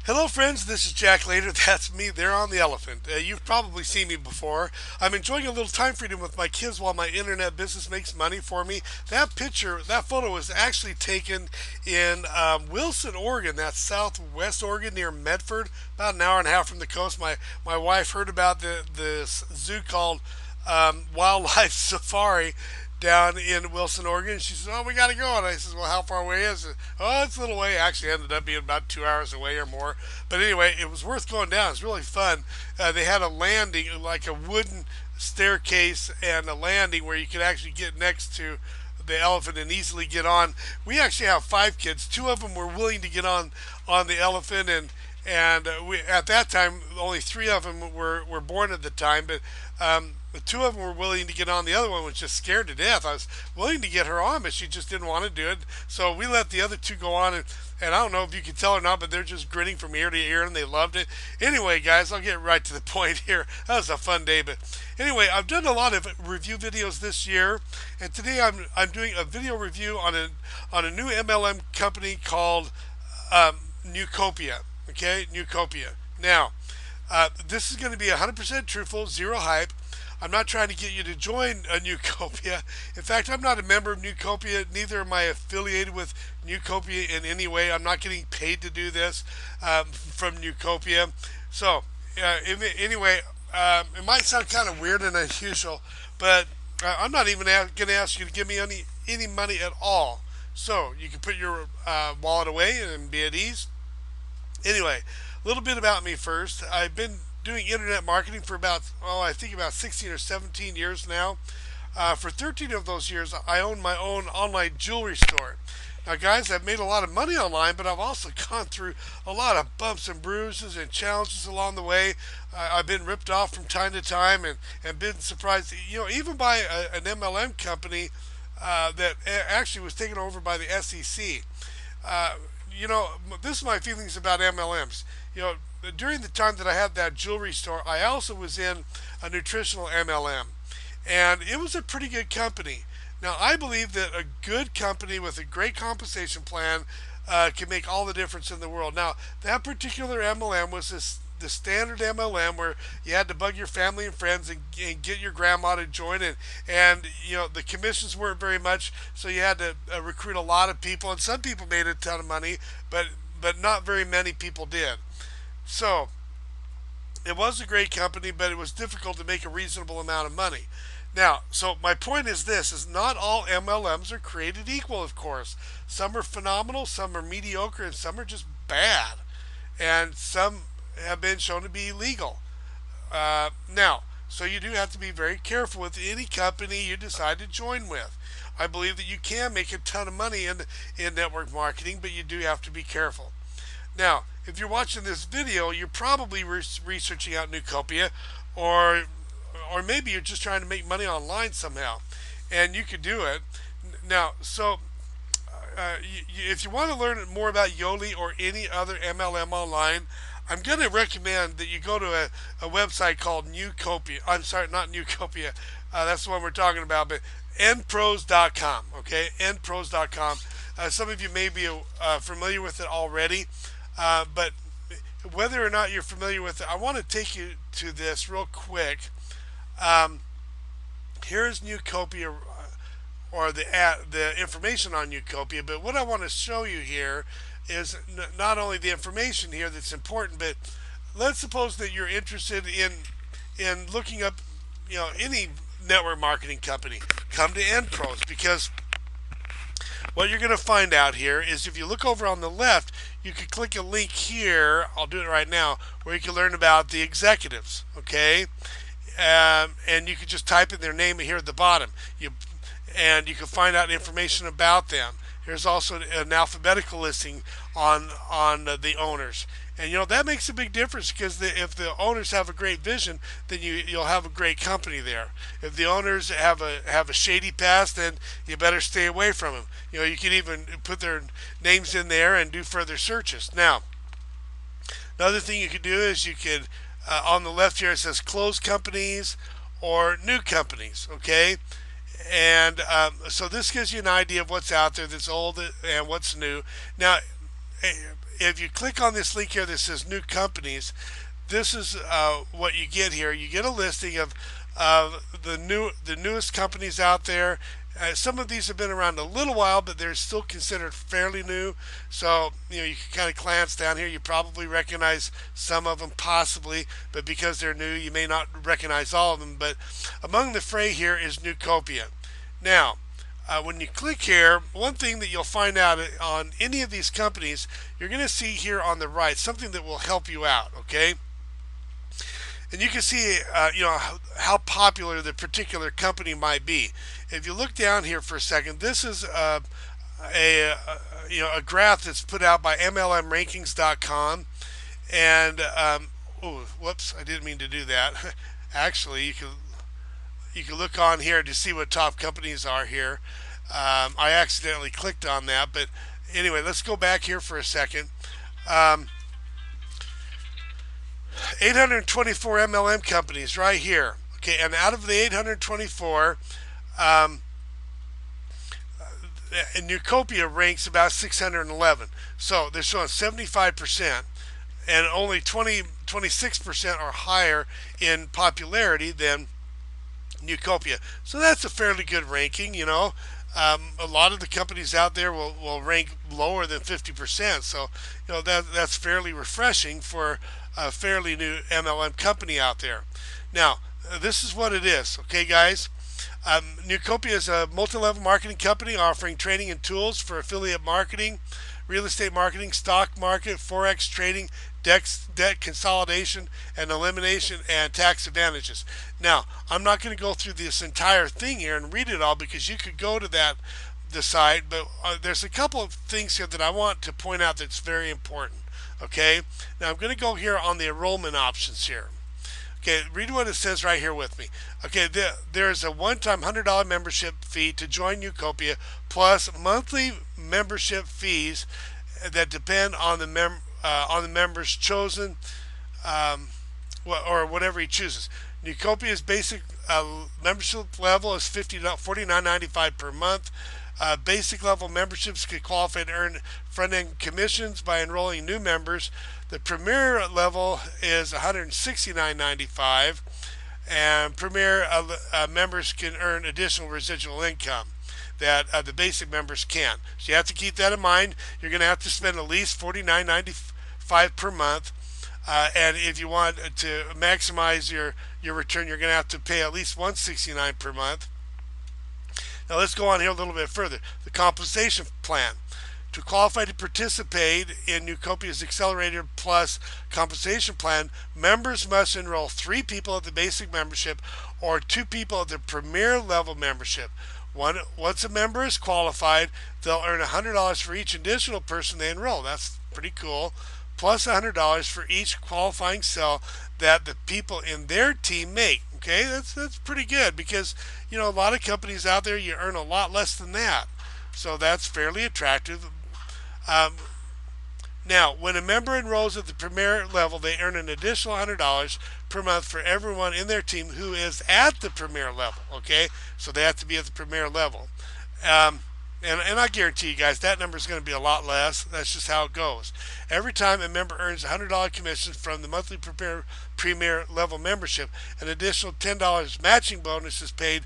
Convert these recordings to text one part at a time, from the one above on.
Hello, friends. This is Jack Later. That's me there on the elephant. You've probably seen me before. I'm enjoying a little time freedom with my kids while my internet business makes money for me. That photo was actually taken in Wilson, Oregon. That's southwest Oregon near Medford, about an hour and a half from the coast. My wife heard about this zoo called Wildlife Safari down in Wilson, Oregon. She says, "Oh, we got to go." And I says, "Well, how far away is it?" "Oh, it's a little way." Actually, ended up being about 2 hours away or more. But anyway, it was worth going down. It's really fun. They had a landing, like a wooden staircase and a landing where you could actually get next to the elephant and easily get on. We actually have 5 kids. 2 of them were willing to get on the elephant, and we at that time only 3 of them were born at the time, but the 2 of them were willing to get on. The other one was just scared to death. I was willing to get her on, but she just didn't want to do it. So we let the other 2 go on, and I don't know if you can tell or not, but they're just grinning from ear to ear, and they loved it. Anyway, guys, I'll get right to the point here. That was a fun day, but anyway, I've done a lot of review videos this year, and today I'm doing a video review on a new MLM company called Neucopia. Okay, Neucopia. Now, this is going to be 100% truthful, zero hype. I'm not trying to get you to join a Neucopia. In fact, I'm not a member of Neucopia. Neither am I affiliated with Neucopia in any way. I'm not getting paid to do this from Neucopia. So, anyway, it might sound kind of weird and unusual, but I'm not even going to ask you to give me any money at all. So you can put your wallet away and be at ease. Anyway, a little bit about me first. I've been doing internet marketing for I think about 16 or 17 years now. For 13 of those years, I own my own online jewelry store. Now, guys, I've made a lot of money online, but I've also gone through a lot of bumps and bruises and challenges along the way. I've been ripped off from time to time and been surprised, even by an MLM company that actually was taken over by the SEC. Uh, this is my feelings about MLMs. During the time that I had that jewelry store, I also was in a nutritional MLM, and it was a pretty good company. Now, I believe that a good company with a great compensation plan can make all the difference in the world. Now, that particular MLM was the standard MLM where you had to bug your family and friends and get your grandma to join it. And the commissions weren't very much, so you had to recruit a lot of people. And some people made a ton of money, but not very many people did. So it was a great company, but it was difficult to make a reasonable amount of money. Now, so my point is this, is not all MLMs are created equal, of course. Some are phenomenal, some are mediocre, and some are just bad. And some have been shown to be illegal. Now, so you do have to be very careful with any company you decide to join with. I believe that you can make a ton of money in network marketing, but you do have to be careful. Now, if you're watching this video, you're probably researching out Neucopia, or maybe you're just trying to make money online somehow, and you could do it. Now, so if you want to learn more about Yoli or any other MLM online, I'm going to recommend that you go to a website called Neucopia. I'm sorry, not Neucopia. That's the one we're talking about, but npros.com. Okay, npros.com. Some of you may be familiar with it already, but whether or not you're familiar with it, I want to take you to this real quick. Here's Neucopia, or the information on Neucopia. But what I want to show you here is not only the information here that's important, but let's suppose that you're interested in looking up, any network marketing company. Come to NPros, because what you're going to find out here is if you look over on the left, you can click a link here. I'll do it right now, where you can learn about the executives. Okay. And you can just type in their name here at the bottom. And you can find out information about them. There's also an alphabetical listing on the owners, and that makes a big difference, because if the owners have a great vision, then you'll have a great company there. If the owners have a shady past, then you better stay away from them. You can even put their names in there and do further searches. Now, another thing you could do is you could on the left here it says closed companies or new companies. Okay. And so this gives you an idea of what's out there that's old and what's new. Now, if you click on this link here that says new companies, this is what you get here. You get a listing of the newest companies out there. Some of these have been around a little while, but they're still considered fairly new. So you can kind of glance down here. You probably recognize some of them, possibly, but because they're new, you may not recognize all of them. But among the fray here is Neucopia. Now, when you click here, one thing that you'll find out on any of these companies, you're going to see here on the right something that will help you out. Okay. And you can see, how popular the particular company might be. If you look down here for a second, this is a graph that's put out by MLMrankings.com, and oh, whoops, I didn't mean to do that. Actually, you can look on here to see what top companies are here. I accidentally clicked on that, but anyway, let's go back here for a second. 824 MLM companies right here. Okay, and out of the 824, Neucopia ranks about 611. So they're showing 75%, and only 26% are higher in popularity than Neucopia. So that's a fairly good ranking. A lot of the companies out there will rank lower than 50%. So that's fairly refreshing for a fairly new MLM company out there. Now, this is what it is. Okay, guys. Neucopia is a multi-level marketing company offering training and tools for affiliate marketing, real estate marketing, stock market, forex trading, debt consolidation and elimination, and tax advantages. Now, I'm not going to go through this entire thing here and read it all, because you could go to the site, but there's a couple of things here that I want to point out that's very important. Okay, now I'm going to go here on the enrollment options here. Okay, read what it says right here with me. Okay, there's a one-time $100 membership fee to join Neucopia, plus monthly membership fees that depend on the member's chosen, or whatever he chooses. Neucopia's basic membership level is $49.95 per month. Basic level memberships can qualify to earn front-end commissions by enrolling new members. The premier level is $169.95, and premier members can earn additional residual income that the basic members can't. So you have to keep that in mind. You're going to have to spend at least $49.95 per month, and if you want to maximize your return, you're going to have to pay at least $169 per month. Now let's go on here a little bit further. The compensation plan. To qualify to participate in Neucopia's Accelerator Plus compensation plan, members must enroll 3 people at the basic membership or 2 people at the premier level membership. Once a member is qualified, they'll earn $100 for each additional person they enroll. That's pretty cool. Plus $100 for each qualifying sale that the people in their team make. Okay, that's pretty good, because a lot of companies out there, you earn a lot less than that. So that's fairly attractive. Now, when a member enrolls at the premier level, they earn an additional $100 per month for everyone in their team who is at the premier level. Okay, so they have to be at the premier level. And I guarantee you guys that number is going to be a lot less. That's just how it goes. Every time a member earns $100 commission from the monthly premier level membership, an additional $10 matching bonus is paid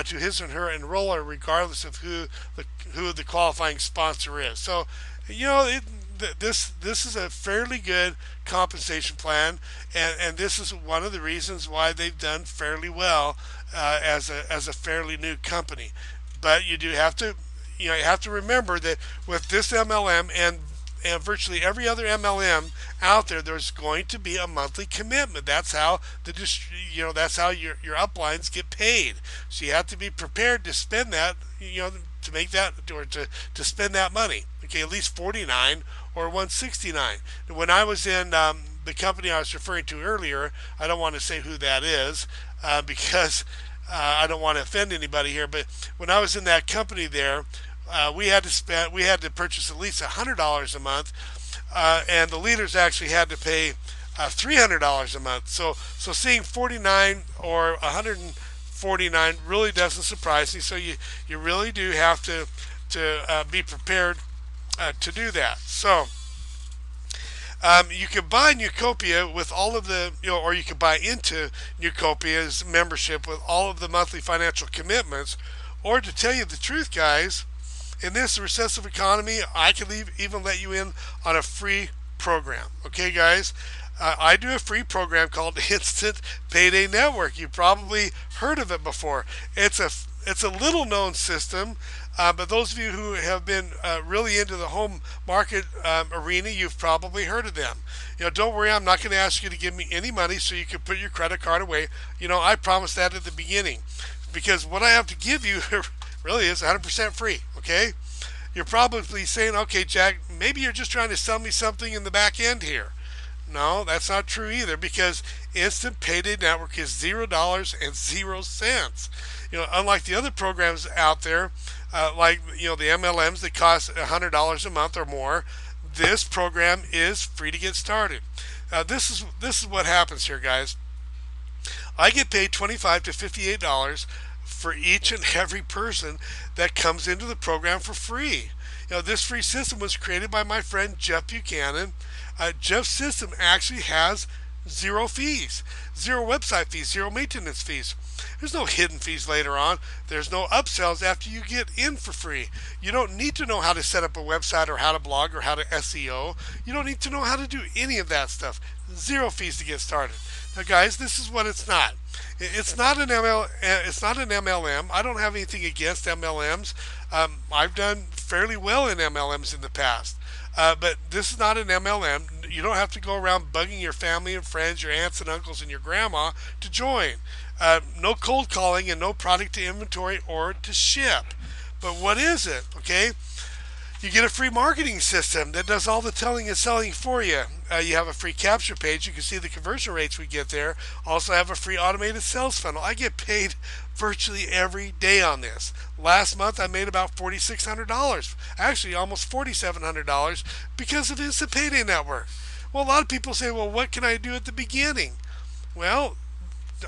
to his or her enroller, regardless of who the qualifying sponsor is. So, this is a fairly good compensation plan, and this is one of the reasons why they've done fairly well as a fairly new company. But you do have to. You have to remember that with this MLM and virtually every other MLM out there, there's going to be a monthly commitment. That's how that's how your uplines get paid. So you have to be prepared to spend that, to make that, or to spend that money. Okay, at least 49 or 169. When I was in the company I was referring to earlier, I don't want to say who that is because I don't want to offend anybody here. But when I was in that company there, we had to purchase at least $100 a month, and the leaders actually had to pay $300 a month. So seeing 49 or 149 really doesn't surprise me. So you really do have to be prepared to do that. So You could buy Neucopia with all of the, or you could buy into Neucopia's membership with all of the monthly financial commitments. Or to tell you the truth, guys, in this recessive economy, I could even let you in on a free program. Okay, guys? I do a free program called Instant Payday Network. You probably heard of it before. It's a little known system, but those of you who have been really into the home market arena, you've probably heard of them. Don't worry, I'm not going to ask you to give me any money so you can put your credit card away. I promised that at the beginning, because what I have to give you really is 100% free. Okay? You're probably saying, okay, Jack, maybe you're just trying to sell me something in the back end here. No, that's not true either, because Instant Payday Network is $0 and 0 cents. Unlike the other programs out there, like the MLMs that cost $100 a month or more, this program is free to get started. This is what happens here, guys. I get paid $25 to $58 for each and every person that comes into the program for free. This free system was created by my friend Jeff Buchanan. Jeff's system actually has zero fees, zero website fees, zero maintenance fees. There's no hidden fees later on. There's no upsells after you get in for free. You don't need to know how to set up a website or how to blog or how to SEO. You don't need to know how to do any of that stuff. Zero fees to get started. Now, guys, this is what it's not. It's not an MLM. I don't have anything against MLMs. I've done fairly well in MLMs in the past. But this is not an MLM. You don't have to go around bugging your family and friends, your aunts and uncles, and your grandma to join. No cold calling and no product to inventory or to ship. But what is it? Okay, you get a free marketing system that does all the telling and selling for you. You have a free capture page. You can see the conversion rates we get there. Also have a free automated sales funnel. I get paid virtually every day on this. Last month I made about $4,600. Actually, almost $4,700 because of Instant Payday Network. Well, a lot of people say, well, what can I do at the beginning? Well,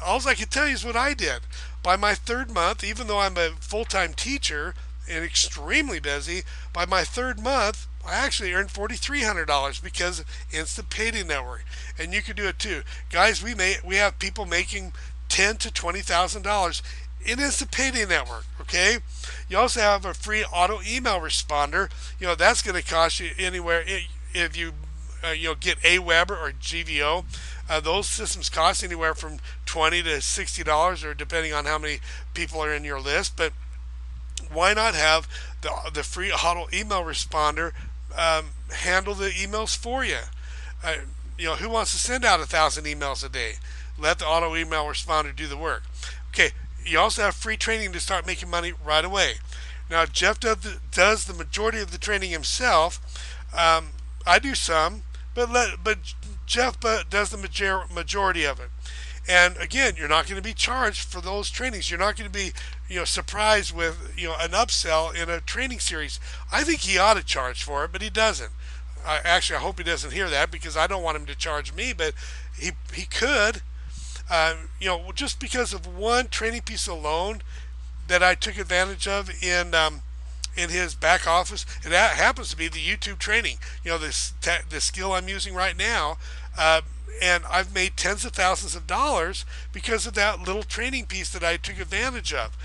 all I can tell you is what I did. By my third month, even though I'm a full-time teacher and extremely busy, by my third month, I actually earned $4,300 because of Instant Payday Network. And you can do it too. Guys, we have people making $10,000 to $20,000 in Instant Payday Network. Okay? You also have a free auto email responder. That's going to cost you anywhere, if you get Aweber or GVO. Those systems cost anywhere from $20 to $60, or depending on how many people are in your list. But why not have the free auto email responder handle the emails for you? Who wants to send out 1,000 emails a day? Let the auto email responder do the work. Okay, you also have free training to start making money right away. Now, Jeff does the majority of the training himself. I do some, but Jeff does the majority of it. And again, you're not going to be charged for those trainings. You're not going to be, surprised with, an upsell in a training series. I think he ought to charge for it, but he doesn't. Actually, I hope he doesn't hear that, because I don't want him to charge me, but he could. Just because of one training piece alone that I took advantage of in his back office. It happens to be the YouTube training. The skill I'm using right now. And I've made tens of thousands of dollars because of that little training piece that I took advantage of.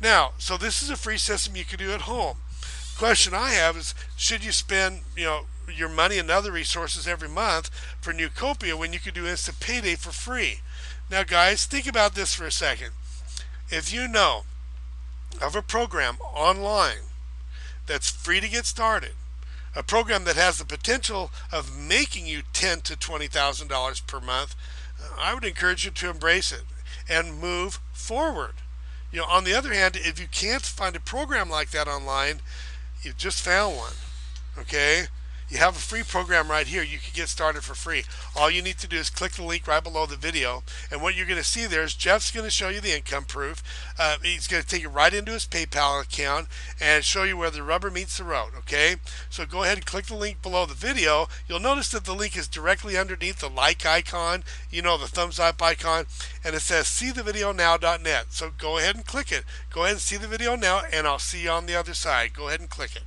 Now, so this is a free system you can do at home. Question I have is, should you spend, your money and other resources every month for Neucopia when you could do Instant Payday for free? Now, guys, think about this for a second. If you know of a program online that's free to get started, a program that has the potential of making you $10,000 to $20,000 per month, I would encourage you to embrace it and move forward. On the other hand, if you can't find a program like that online, you've just found one. Okay? You have a free program right here. You can get started for free. All you need to do is click the link right below the video, and what you're going to see there is Jeff's going to show you the income proof. He's going to take you right into his PayPal account and show you where the rubber meets the road. Okay, so go ahead and click the link below the video. You'll notice that the link is directly underneath the like icon, the thumbs up icon, and it says seethevideonow.net. So go ahead and click it. Go ahead and see the video now, and I'll see you on the other side. Go ahead and click it.